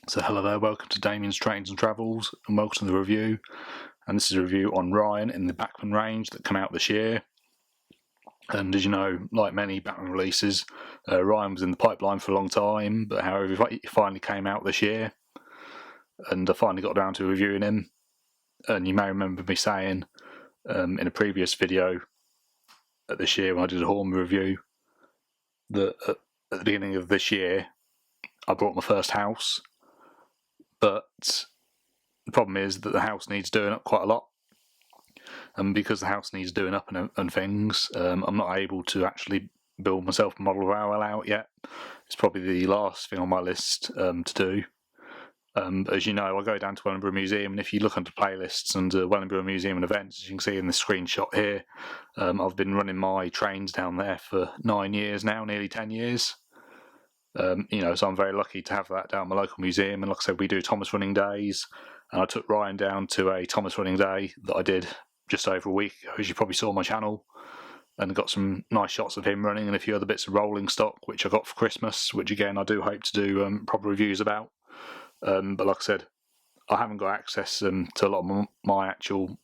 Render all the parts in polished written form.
So hello there, welcome to Damien's Trains and Travels, and welcome to the review. And this is a review on Ryan in the Bachmann range that came out this year. And as you know, like many Bachmann releases, Ryan was in the pipeline for a long time, but however he finally came out this year, and I finally got down to reviewing him. And you may remember me saying in a previous video this year when I did a Horn review that at the beginning of this year I bought my first house, but the problem is that the house needs doing up quite a lot, and because the house needs doing up and things, I'm not able to actually build myself a model rail out yet. It's probably the last thing on my list to do. But as you know, I go down to Wellingborough Museum, and if you look under playlists under Wellingborough Museum and events, as you can see in the screenshot here, I've been running my trains down there for 9 years now, nearly 10 years. So I'm very lucky to have that down at my local museum. And like I said, we do Thomas running days, and I took Ryan down to a Thomas running day that I did just over a week ago, as you probably saw on my channel, and got some nice shots of him running and a few other bits of rolling stock which I got for Christmas, which again I do hope to do proper reviews about. But like I said, I haven't got access to a lot of my actual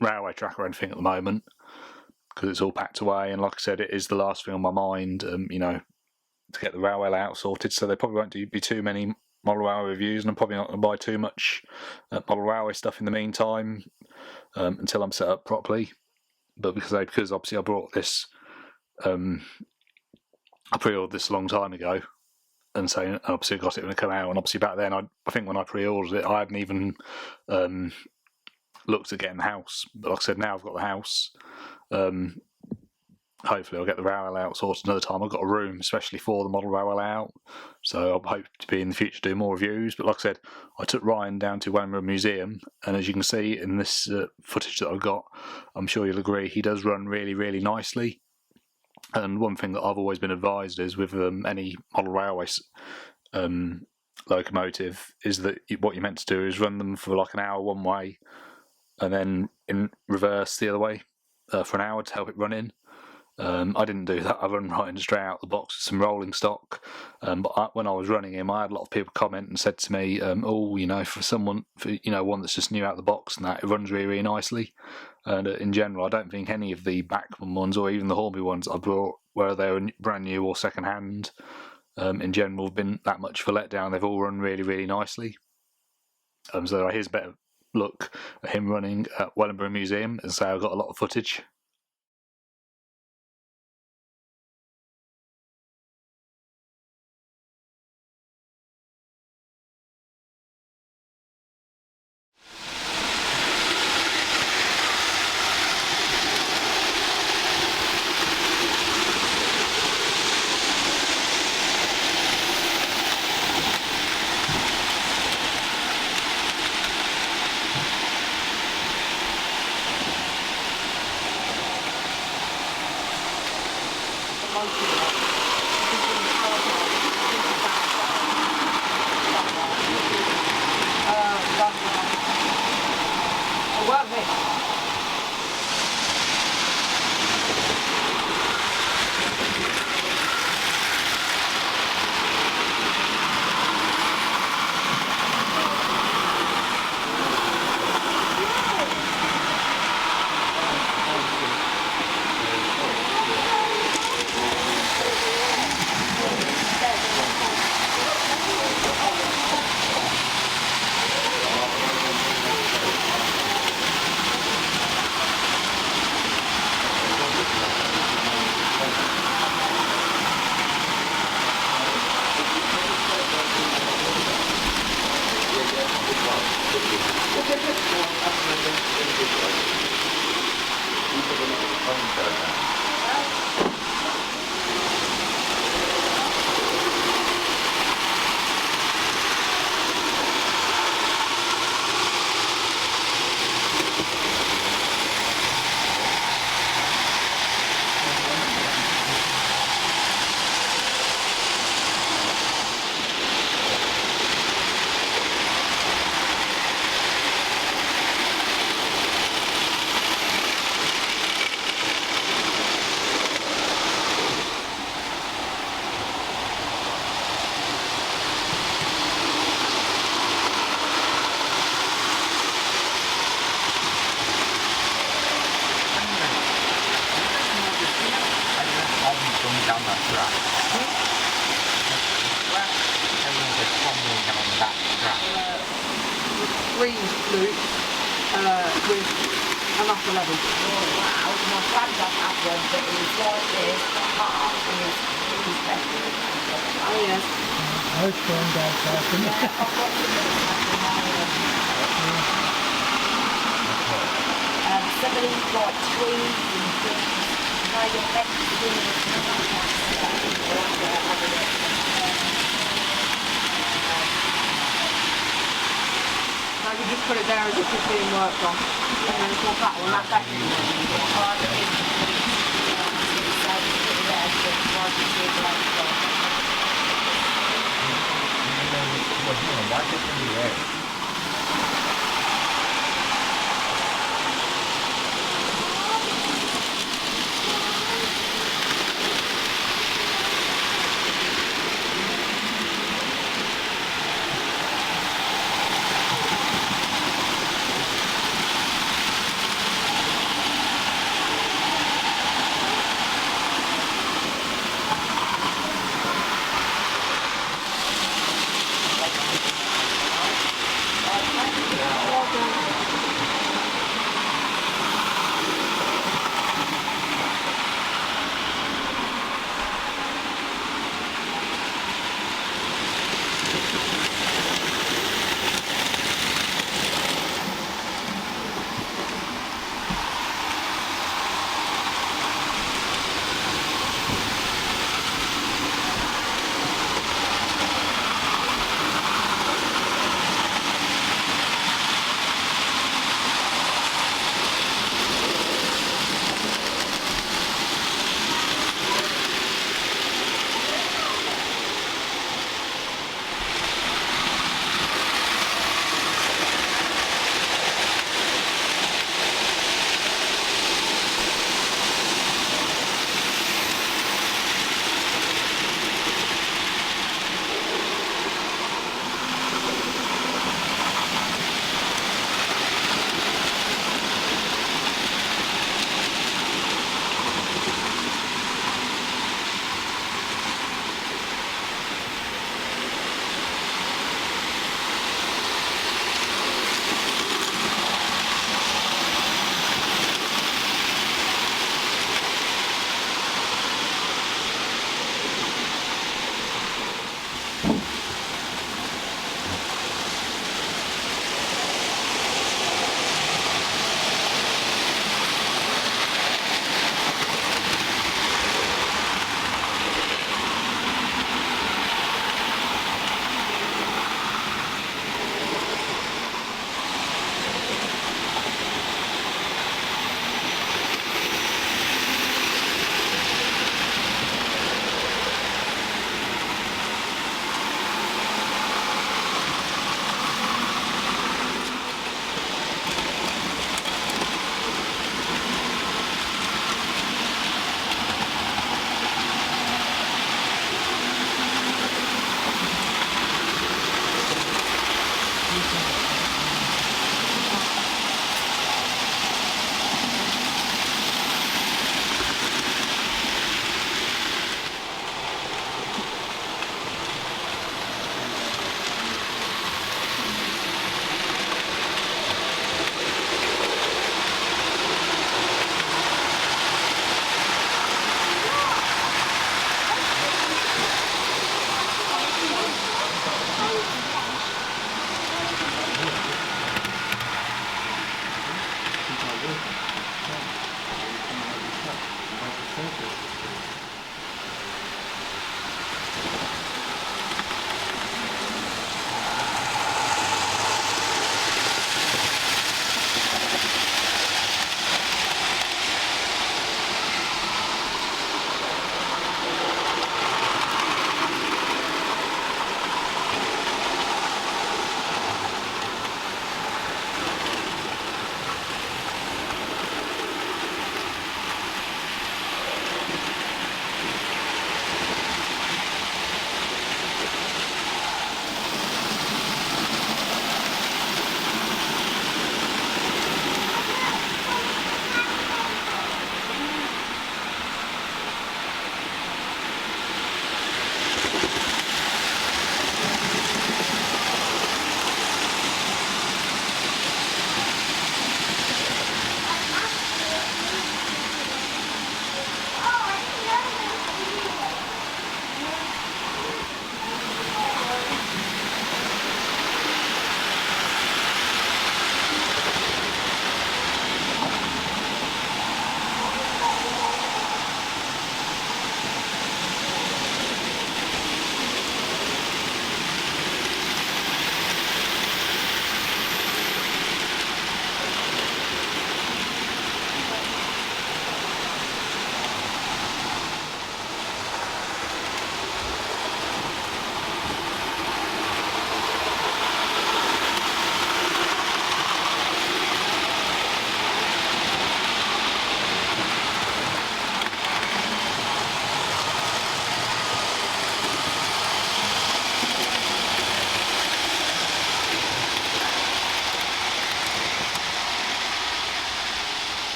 railway track or anything at the moment because it's all packed away, and like I said, it is the last thing on my mind, to get the railway layout sorted, so there probably won't be too many model railway reviews, and I'm probably not going to buy too much model railway stuff in the meantime until I'm set up properly. But because obviously I bought this, I pre-ordered this a long time ago, and so obviously I got it when it came out, and obviously back then I think when I pre-ordered it I hadn't even looked at getting the house, but like I said, now I've got the house. Hopefully I'll get the railway layout sorted another time. I've got a room especially for the model railway layout, so I hope to be in the future do more reviews. But like I said, I took Ryan down to Wellingborough Museum, and as you can see in this footage that I've got, I'm sure you'll agree he does run really, really nicely. And one thing that I've always been advised is with any model railway locomotive is that what you're meant to do is run them for like an hour one way, and then in reverse the other way for an hour to help it run in. I didn't do that. I run right straight out the box with some rolling stock. But when I was running him, I had a lot of people comment and said to me, for one that's just new out the box and that, it runs really, really nicely. And in general, I don't think any of the Bachmann ones or even the Hornby ones I brought, whether they were brand new or second hand, in general have been that much of a letdown. They've all run really, really nicely. So here's a better look at him running at Wellingborough Museum, and so I've got a lot of footage. with an upper level. Oh wow, my granddad had one, but it was like this, half, and it was better. Oh yes. Most granddads have them. Yeah, I've got some some of these like trees and things, they affect the So you just put it there as if it's being worked on. And then swap that one, that's actually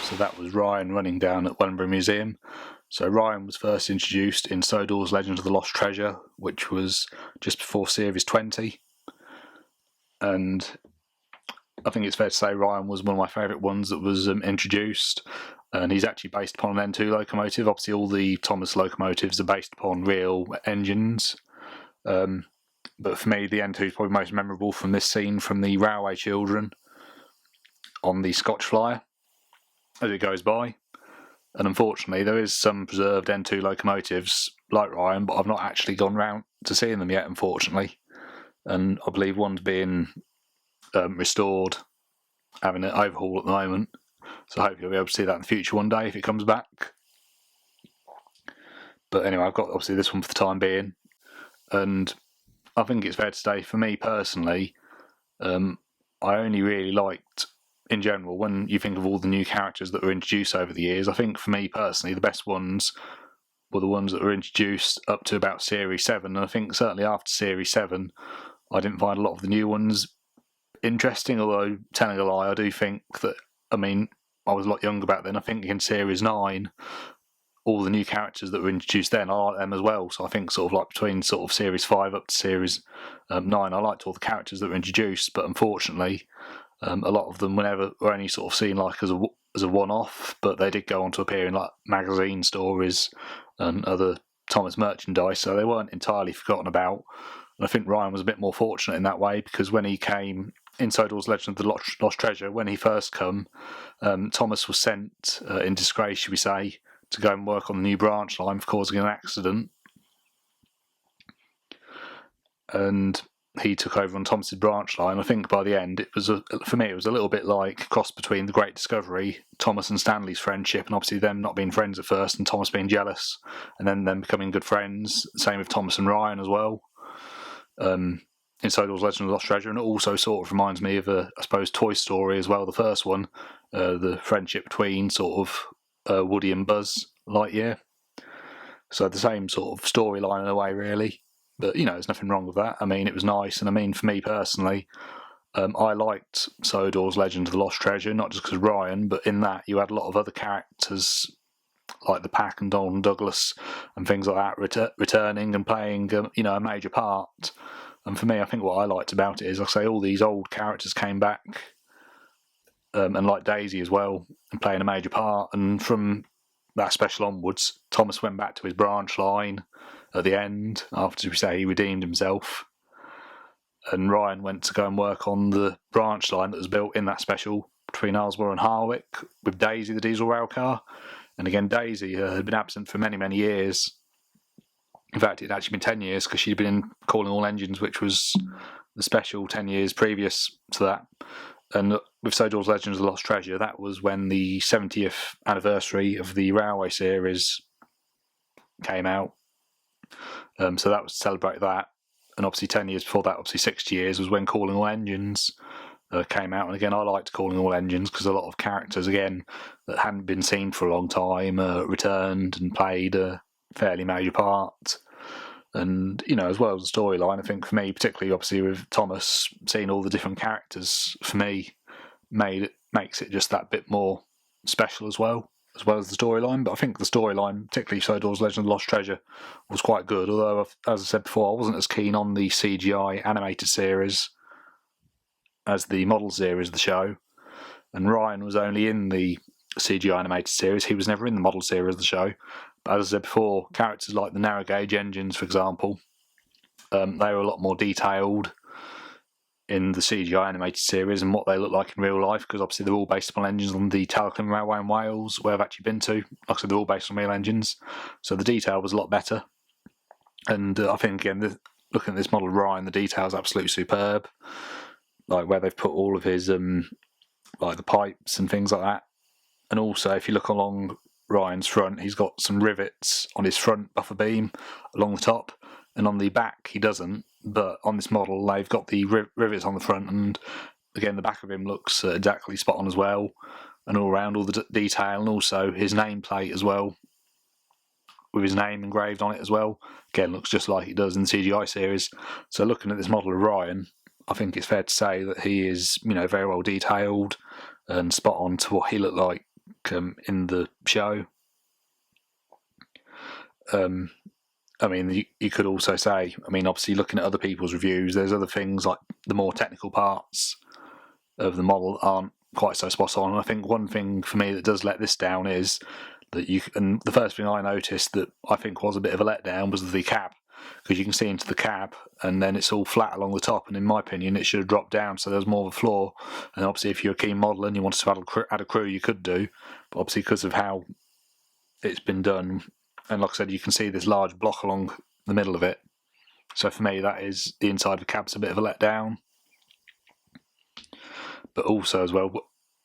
So that was Ryan running down at Wellingborough Museum. So Ryan was first introduced in Sodor's Legend of the Lost Treasure, which was just before Series 20. And I think it's fair to say Ryan was one of my favourite ones that was introduced. And he's actually based upon an N2 locomotive. Obviously, all the Thomas locomotives are based upon real engines. But for me, the N2 is probably most memorable from this scene from the Railway Children on the Scotch Flyer as it goes by. And unfortunately, there is some preserved N2 locomotives like Ryan, but I've not actually gone round to seeing them yet, unfortunately. And I believe one's being restored, having an overhaul at the moment. So hopefully I'll be able to see that in the future one day if it comes back. But anyway, I've got obviously this one for the time being. And I think it's fair to say, for me personally, I only really liked, in general, when you think of all the new characters that were introduced over the years, I think for me personally, the best ones were the ones that were introduced up to about Series 7. And I think certainly after Series 7, I didn't find a lot of the new ones interesting, although telling a lie, I do think that, I mean, I was a lot younger back then. I think in Series 9, all the new characters that were introduced then, I like them as well. So I think sort of like between sort of Series 5 up to Series 9, I liked all the characters that were introduced, but unfortunately, a lot of them were only sort of seen like as a one-off, but they did go on to appear in like magazine stories and other Thomas merchandise, so they weren't entirely forgotten about. And I think Ryan was a bit more fortunate in that way, because when he came in Sodor's Legend of the Lost Treasure, when he first come, Thomas was sent in disgrace, should we say, to go and work on the new branch line for causing an accident. And he took over on Thomas's branch line. I think by the end, for me, it was a little bit like a cross between The Great Discovery, Thomas and Stanley's friendship, and obviously them not being friends at first, and Thomas being jealous, and then them becoming good friends. Same with Thomas and Ryan as well. In Sodor's Legend of the Lost Treasure, and it also sort of reminds me of I suppose, Toy Story as well, the first one, the friendship between sort of Woody and Buzz Lightyear. So the same sort of storyline in a way, really. But, you know, there's nothing wrong with that. I mean, it was nice. And I mean, for me personally, I liked Sodor's Legend of the Lost Treasure, not just because of Ryan, but in that you had a lot of other characters like the Pack and Donald Douglas and things like that returning and playing, a major part. And for me, I think what I liked about it is, like I say, all these old characters came back, and like Daisy as well, and playing a major part. And from that special onwards, Thomas went back to his branch line at the end, after we say he redeemed himself, and Ryan went to go and work on the branch line that was built in that special between Aylesbury and Harwick with Daisy, the diesel rail car. And again, Daisy had been absent for many, many years. In fact, it had actually been 10 years, because she'd been in Calling All Engines, which was the special 10 years previous to that. And with Sodor's Legend of the Lost Treasure, that was when the 70th anniversary of the Railway series came out. So that was to celebrate that. And obviously 10 years before that, obviously 60 years, was when Calling All Engines came out. And again, I liked Calling All Engines because a lot of characters, again, that hadn't been seen for a long time returned and played a fairly major part. And, as well as the storyline, I think for me, particularly obviously with Thomas, seeing all the different characters, for me, makes it just that bit more special as well as the storyline. But I think the storyline, particularly Sodor's Legend of the Lost Treasure, was quite good. Although, as I said before, I wasn't as keen on the CGI animated series as the model series of the show. And Ryan was only in the CGI animated series. He was never in the model series of the show. But as I said before, characters like the narrow gauge engines, for example, they were a lot more detailed in the CGI animated series and what they look like in real life, because obviously they're all based upon engines on the Talcum Railway in Wales, where I've actually been to. Like I said, they're all based on real engines, so the detail was a lot better. And I think, again, looking at this model of Ryan, the detail is absolutely superb. Like where they've put all of his, like the pipes and things like that. And also, if you look along Ryan's front, he's got some rivets on his front buffer beam along the top, and on the back he doesn't. But on this model, they've got the rivets on the front, and again, the back of him looks exactly spot on as well, and all around all the detail, and also his nameplate as well, with his name engraved on it as well. Again, looks just like it does in the CGI series. So looking at this model of Ryan, I think it's fair to say that he is, very well detailed and spot on to what he looked like in the show. I mean, you could also say, I mean, obviously looking at other people's reviews, there's other things like the more technical parts of the model aren't quite so spot on. And I think one thing for me that does let this down is that and the first thing I noticed that I think was a bit of a letdown was the cab, because you can see into the cab and then it's all flat along the top, and in my opinion it should have dropped down so there was more of a floor. And obviously if you're a keen modeler and you wanted to add a crew, you could do, but obviously because of how it's been done, and like I said, you can see this large block along the middle of it, so for me that is, the inside of the cab's a bit of a letdown. But also as well,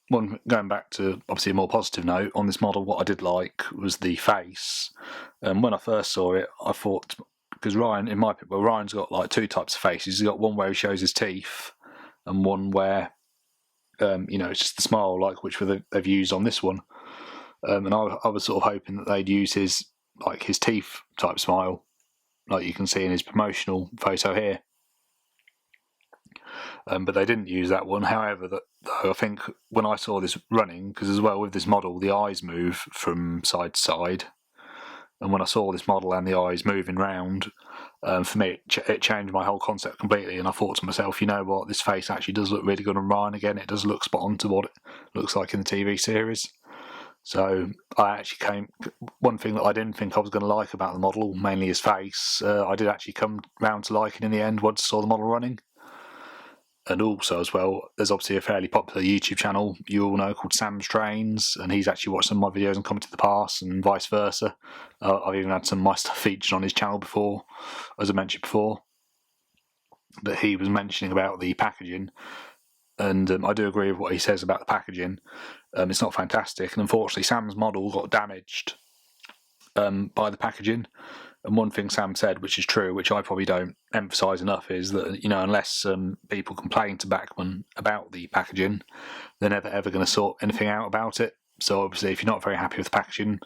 going back to obviously a more positive note on this model, what I did like was the face. When I first saw it, I thought, because Ryan, in my opinion, well, Ryan's got like two types of faces. He's got one where he shows his teeth, and one where it's just the smile, like which they've used on this one. And I was sort of hoping that they'd use his teeth type smile, like you can see in his promotional photo here. But they didn't use that one. However, I think when I saw this running, because as well with this model, the eyes move from side to side, and when I saw this model and the eyes moving round, for me it changed my whole concept completely. And I thought to myself, you know what, this face actually does look really good on Ryan again. It does look spot on to what it looks like in the TV series. So one thing that I didn't think I was going to like about the model, mainly his face, I did actually come round to liking in the end once I saw the model running. And also as well, there's obviously a fairly popular YouTube channel you all know called Sam's Trains, and he's actually watched some of my videos and commented the past, and vice versa. I've even had some of my stuff featured on his channel before, as I mentioned before. But he was mentioning about the packaging, and I do agree with what he says about the packaging. It's not fantastic, and unfortunately Sam's model got damaged by the packaging. And one thing Sam said, which is true, which I probably don't emphasise enough, is that unless people complain to Bachmann about the packaging, they're never ever going to sort anything out about it. So obviously, if you're not very happy with the packaging,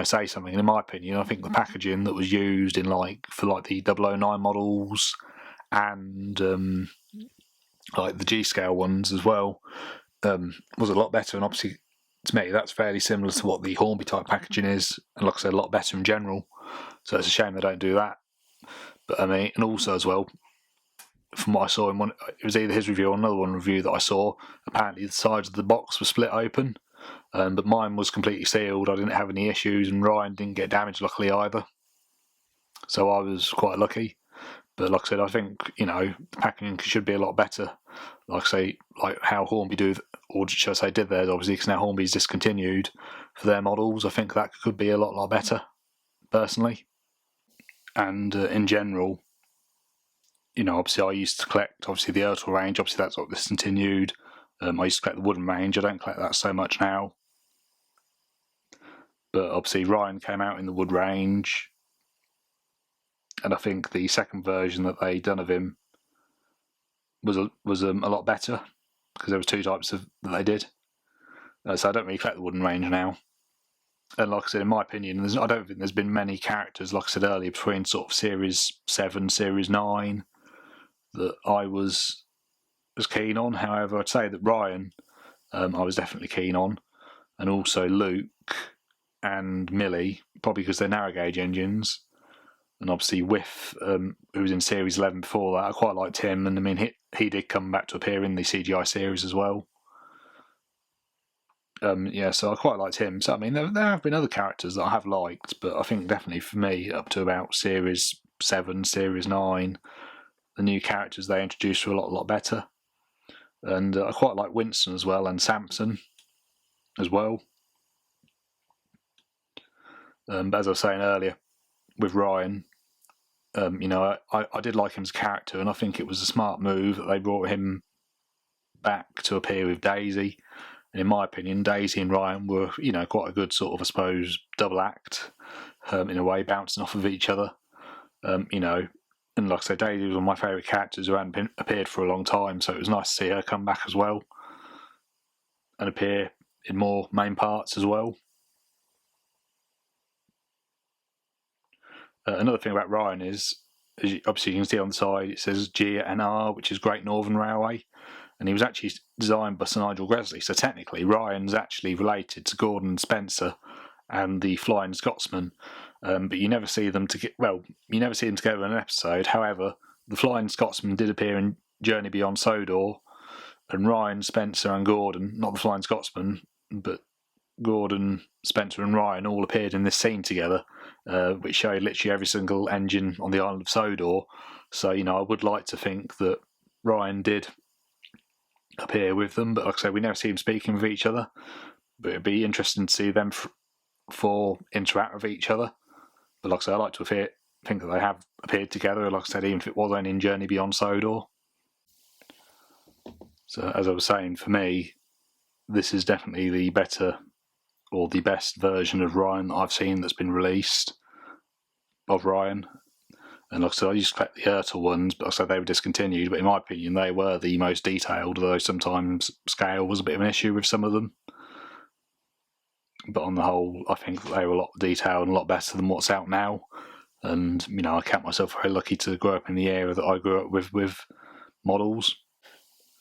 say something. And in my opinion, I think the packaging that was used in for the 009 models and the G scale ones as well was a lot better. And obviously, to me, that's fairly similar to what the Hornby type packaging is, and like I said, a lot better in general. So it's a shame they don't do that. But I mean, and also as well, from what I saw in one, it was either his review or another one review that I saw, apparently the sides of the box were split open, but mine was completely sealed. I didn't have any issues, and Ryan didn't get damaged, luckily, either. So I was quite lucky. But like I said, I think, the packaging should be a lot better. Like how Hornby do, or should I say did theirs, obviously, because now Hornby's discontinued for their models. I think that could be a lot better, personally. And in general, obviously I used to collect, obviously, the Ertl range. Obviously that's got discontinued. I used to collect the wooden range. I don't collect that so much now. But obviously Ryan came out in the wood range, and I think the second version that they done of him was a lot better, because there was two types that they did. So I don't really collect the wooden range now. And like I said, in my opinion, I don't think there's been many characters, like I said earlier, between sort of Series 7, Series 9, that I was keen on. However, I'd say that Ryan, I was definitely keen on, and also Luke and Millie, probably because they're narrow gauge engines. And obviously Whiff, who was in Series 11 before that, I quite liked him, and I mean he did come back to appear in the CGI series as well. So I quite liked him. So I mean, there have been other characters that I have liked, but I think definitely for me, up to about Series 7, Series 9, the new characters they introduced were a lot better. And I quite like Winston as well, and Samson as well. But as I was saying earlier, with Ryan, I did like him as a character, and I think it was a smart move that they brought him back to appear with Daisy. And in my opinion, Daisy and Ryan were, quite a good sort of, I suppose, double act, in a way, bouncing off of each other. And like I said, Daisy was one of my favourite characters who hadn't appeared for a long time, so it was nice to see her come back as well and appear in more main parts as well. Another thing about Ryan is, obviously you can see on the side, it says GNR, which is Great Northern Railway. and he was actually designed by Sir Nigel Gresley. So technically, Ryan's actually related to Gordon Spencer and the Flying Scotsman, but you never see them you never see them together in an episode. However, the Flying Scotsman did appear in Journey Beyond Sodor, and Ryan, Spencer, and Gordon, not the Flying Scotsman, but Gordon, Spencer, and Ryan all appeared in this scene together, which showed literally every single engine on the island of Sodor. So, I would like to think that Ryan did appear with them, but like I say, we never see them speaking with each other. But it'd be interesting to see them four interact with each other. But like I say, I like to think that they have appeared together, like I said, even if it was only in Journey Beyond Sodor. So, as I was saying, for me, this is definitely the better or the best version of Ryan that I've seen that's been released of Ryan. And like I said, I used to collect the Ertl ones, but like I said they were discontinued. But in my opinion, they were the most detailed, although sometimes scale was a bit of an issue with some of them. But on the whole, I think they were a lot detailed and a lot better than what's out now. And, I count myself very lucky to grow up in the era that I grew up with models.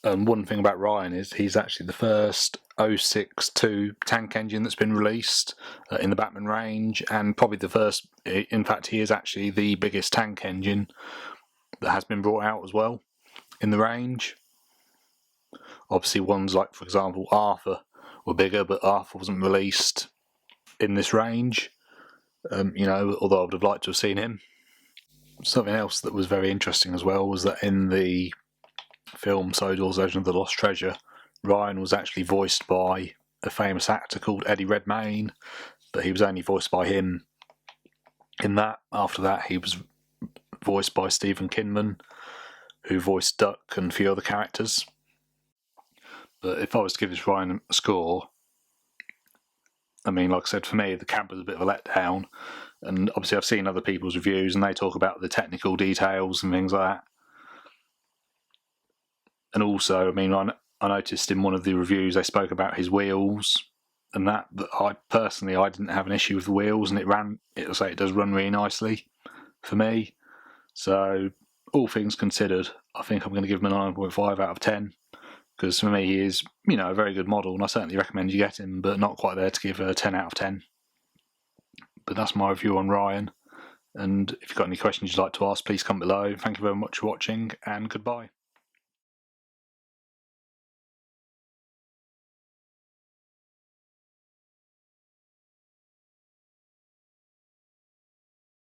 And one thing about Ryan is he's actually the first 062 tank engine that's been released in the Bachmann range, and probably the first, in fact he is actually the biggest tank engine that has been brought out as well in the range. Obviously ones like, for example, Arthur were bigger, but Arthur wasn't released in this range, although I would have liked to have seen him. Something else that was very interesting as well was that in the film Sodor's version of The Lost Treasure, Ryan was actually voiced by a famous actor called Eddie Redmayne, but he was only voiced by him in that. After that, he was voiced by Stephen Kinman, who voiced Duck and a few other characters. But if I was to give this Ryan a score, I mean, like I said, for me, the cab was a bit of a letdown. And obviously I've seen other people's reviews and they talk about the technical details and things like that. And also, I mean, I noticed in one of the reviews they spoke about his wheels and that, but I didn't have an issue with the wheels, and it does run really nicely for me. So, all things considered, I think I'm going to give him a 9.5 out of 10, because for me he is, a very good model, and I certainly recommend you get him, but not quite there to give a 10 out of 10. But that's my review on Ryan, and if you've got any questions you'd like to ask, please comment below. Thank you very much for watching, and goodbye.